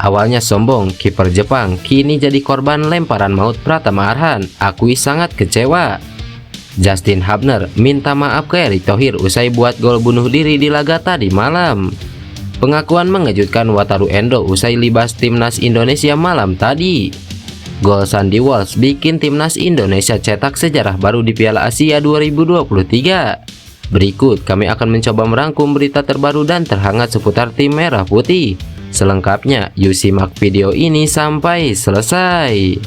Awalnya sombong, kiper Jepang kini jadi korban lemparan maut Pratama Arhan. Akui sangat kecewa. Justin Hubner minta maaf ke Erick Thohir usai buat gol bunuh diri di laga tadi malam. Pengakuan mengejutkan Wataru Endo usai libas timnas Indonesia malam tadi. Gol Sandy Walsh bikin timnas Indonesia cetak sejarah baru di Piala Asia 2023. Berikut kami akan mencoba merangkum berita terbaru dan terhangat seputar tim merah putih. Selengkapnya, yuk simak video ini sampai selesai.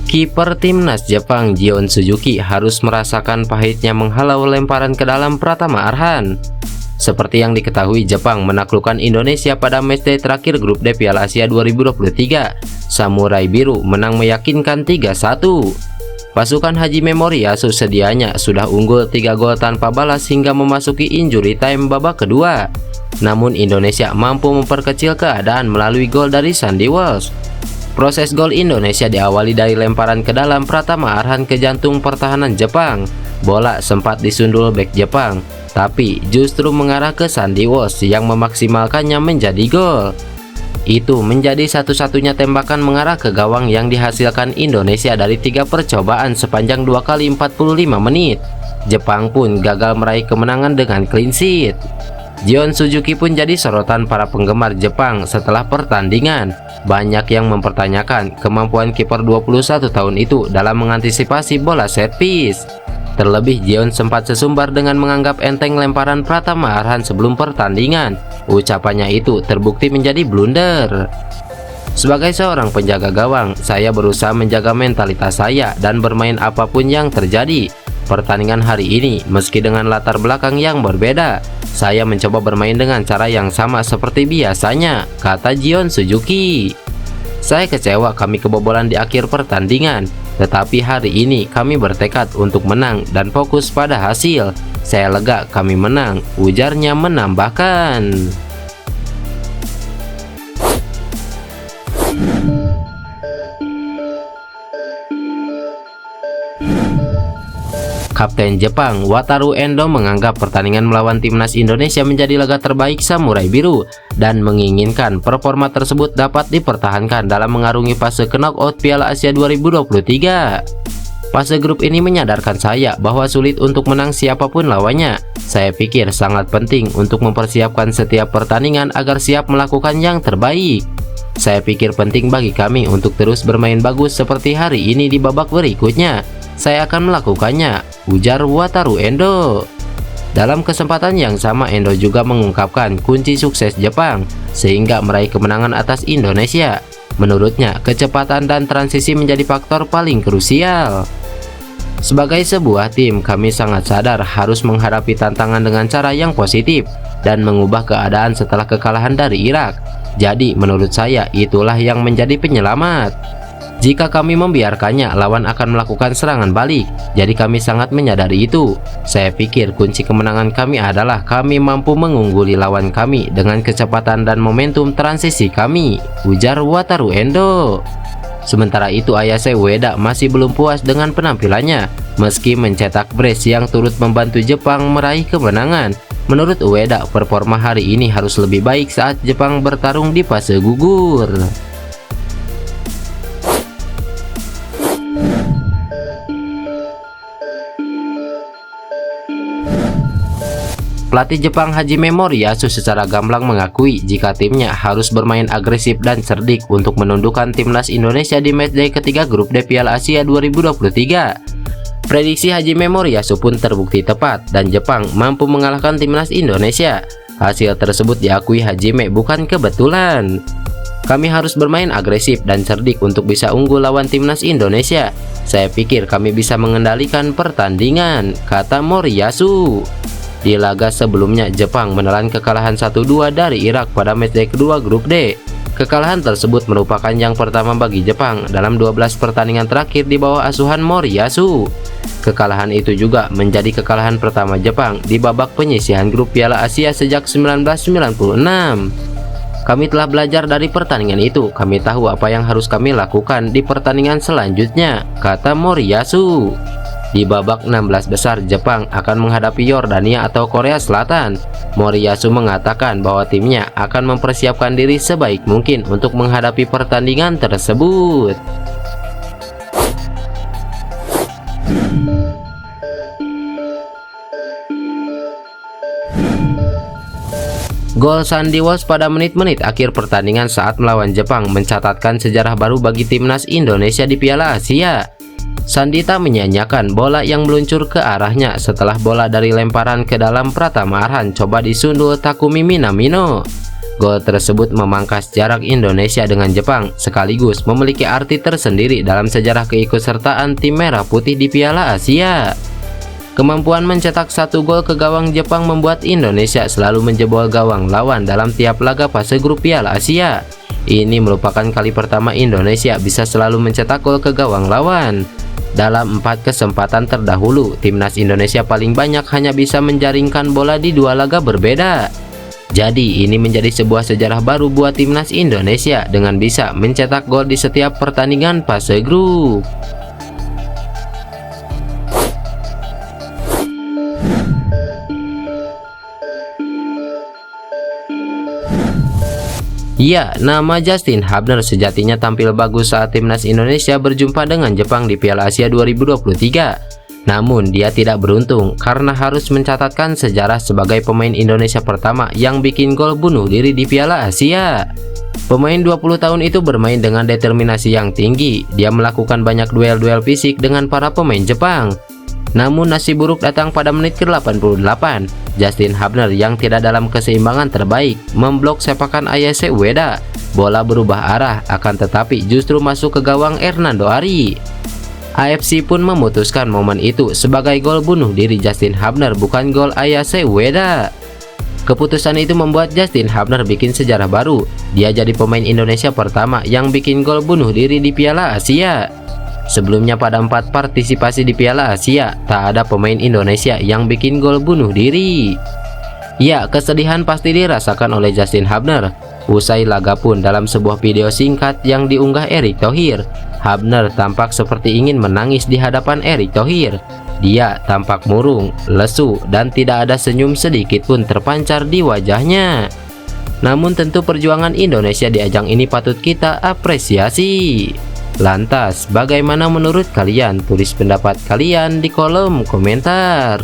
Kiper timnas Jepang Gion Suzuki harus merasakan pahitnya menghalau lemparan ke dalam Pratama Arhan. Seperti yang diketahui, Jepang menaklukkan Indonesia pada matchday terakhir grup D Piala Asia 2023. Samurai Biru menang meyakinkan 3-1. Pasukan Hajime Moriyasu sedianya sudah unggul 3 gol tanpa balas hingga memasuki injury time babak kedua. Namun Indonesia mampu memperkecil keadaan melalui gol dari Sandy Walsh. Proses gol Indonesia diawali dari lemparan ke dalam Pratama Arhan ke jantung pertahanan Jepang. Bola sempat disundul bek Jepang, tapi justru mengarah ke Sandy Walsh yang memaksimalkannya menjadi gol. Itu menjadi satu-satunya tembakan mengarah ke gawang yang dihasilkan Indonesia dari 3 percobaan sepanjang 2 kali 45 menit. Jepang pun gagal meraih kemenangan dengan clean sheet. Gion Suzuki pun jadi sorotan para penggemar Jepang setelah pertandingan. Banyak yang mempertanyakan kemampuan kiper 21 tahun itu dalam mengantisipasi bola set piece. Terlebih Gion sempat sesumbar dengan menganggap enteng lemparan Pratama Arhan sebelum pertandingan. Ucapannya itu terbukti menjadi blunder. Sebagai seorang penjaga gawang, saya berusaha menjaga mentalitas saya dan bermain apapun yang terjadi. Pertandingan hari ini, meski dengan latar belakang yang berbeda, saya mencoba bermain dengan cara yang sama seperti biasanya, kata Gion Suzuki. Saya kecewa kami kebobolan di akhir pertandingan, tetapi hari ini kami bertekad untuk menang dan fokus pada hasil. Saya lega kami menang, ujarnya menambahkan. Kapten Jepang Wataru Endo menganggap pertandingan melawan timnas Indonesia menjadi laga terbaik Samurai Biru dan menginginkan performa tersebut dapat dipertahankan dalam mengarungi fase knockout Piala Asia 2023. Fase grup ini menyadarkan saya bahwa sulit untuk menang siapapun lawannya. Saya pikir sangat penting untuk mempersiapkan setiap pertandingan agar siap melakukan yang terbaik. Saya pikir penting bagi kami untuk terus bermain bagus seperti hari ini di babak berikutnya. Saya akan melakukannya, ujar Wataru Endo. Dalam kesempatan yang sama, Endo juga mengungkapkan kunci sukses Jepang sehingga meraih kemenangan atas Indonesia. Menurutnya, kecepatan dan transisi menjadi faktor paling krusial. Sebagai sebuah tim, kami sangat sadar harus menghadapi tantangan dengan cara yang positif dan mengubah keadaan setelah kekalahan dari Irak. Jadi, menurut saya, itulah yang menjadi penyelamat. Jika kami membiarkannya, lawan akan melakukan serangan balik. Jadi kami sangat menyadari itu. Saya pikir kunci kemenangan kami adalah kami mampu mengungguli lawan kami dengan kecepatan dan momentum transisi kami, ujar Wataru Endo. Sementara itu Ayase Ueda masih belum puas dengan penampilannya. Meski mencetak brace yang turut membantu Jepang meraih kemenangan, menurut Ueda performa hari ini harus lebih baik saat Jepang bertarung di fase gugur. Pelatih Jepang Hajime Moriyasu secara gamblang mengakui jika timnya harus bermain agresif dan cerdik untuk menundukkan timnas Indonesia di matchday ketiga grup D Piala Asia 2023. Prediksi Hajime Moriyasu pun terbukti tepat dan Jepang mampu mengalahkan timnas Indonesia. Hasil tersebut diakui Hajime bukan kebetulan. Kami harus bermain agresif dan cerdik untuk bisa unggul lawan timnas Indonesia. Saya pikir kami bisa mengendalikan pertandingan, kata Moriyasu. Di laga sebelumnya, Jepang menelan kekalahan 1-2 dari Irak pada matchday kedua grup D. Kekalahan tersebut merupakan yang pertama bagi Jepang dalam 12 pertandingan terakhir di bawah asuhan Moriyasu. Kekalahan itu juga menjadi kekalahan pertama Jepang di babak penyisihan grup Piala Asia sejak 1996. Kami telah belajar dari pertandingan itu. Kami tahu apa yang harus kami lakukan di pertandingan selanjutnya, kata Moriyasu. Di babak 16 besar, Jepang akan menghadapi Yordania atau Korea Selatan. Moriyasu mengatakan bahwa timnya akan mempersiapkan diri sebaik mungkin untuk menghadapi pertandingan tersebut. Gol Sandy Walsh pada menit-menit akhir pertandingan saat melawan Jepang mencatatkan sejarah baru bagi timnas Indonesia di Piala Asia. Sandy tak menyanyiakan bola yang meluncur ke arahnya setelah bola dari lemparan ke dalam Pratama Arhan coba disundul Takumi Minamino. Gol tersebut memangkas jarak Indonesia dengan Jepang sekaligus memiliki arti tersendiri dalam sejarah keikutsertaan tim merah putih di Piala Asia. Kemampuan mencetak 1 gol ke gawang Jepang membuat Indonesia selalu menjebol gawang lawan dalam tiap laga fase grup Piala Asia. Ini merupakan kali pertama Indonesia bisa selalu mencetak gol ke gawang lawan. Dalam 4 kesempatan terdahulu, timnas Indonesia paling banyak hanya bisa menjaringkan bola di 2 laga berbeda. Jadi ini menjadi sebuah sejarah baru buat timnas Indonesia dengan bisa mencetak gol di setiap pertandingan fase grup. Ya, nama Justin Hubner sejatinya tampil bagus saat timnas Indonesia berjumpa dengan Jepang di Piala Asia 2023. Namun dia tidak beruntung karena harus mencatatkan sejarah sebagai pemain Indonesia pertama yang bikin gol bunuh diri di Piala Asia. Pemain 20 tahun itu bermain dengan determinasi yang tinggi. Dia melakukan banyak duel-duel fisik dengan para pemain Jepang. Namun nasib buruk datang pada menit ke-88. Justin Hubner yang tidak dalam keseimbangan terbaik memblok sepakan Ayase Ueda. Bola berubah arah akan tetapi justru masuk ke gawang Hernando Ari. AFC pun memutuskan momen itu sebagai gol bunuh diri Justin Hubner, bukan gol Ayase Ueda. Keputusan itu membuat Justin Hubner bikin sejarah baru. Dia jadi pemain Indonesia pertama yang bikin gol bunuh diri di Piala Asia. Sebelumnya pada 4 partisipasi di Piala Asia, tak ada pemain Indonesia yang bikin gol bunuh diri. Ya, kesedihan pasti dirasakan oleh Justin Hubner. Usai laga pun dalam sebuah video singkat yang diunggah Erick Thohir, Hubner tampak seperti ingin menangis di hadapan Erick Thohir. Dia tampak murung, lesu, dan tidak ada senyum sedikit pun terpancar di wajahnya. Namun tentu perjuangan Indonesia di ajang ini patut kita apresiasi. Lantas, bagaimana menurut kalian? Tulis pendapat kalian di kolom komentar.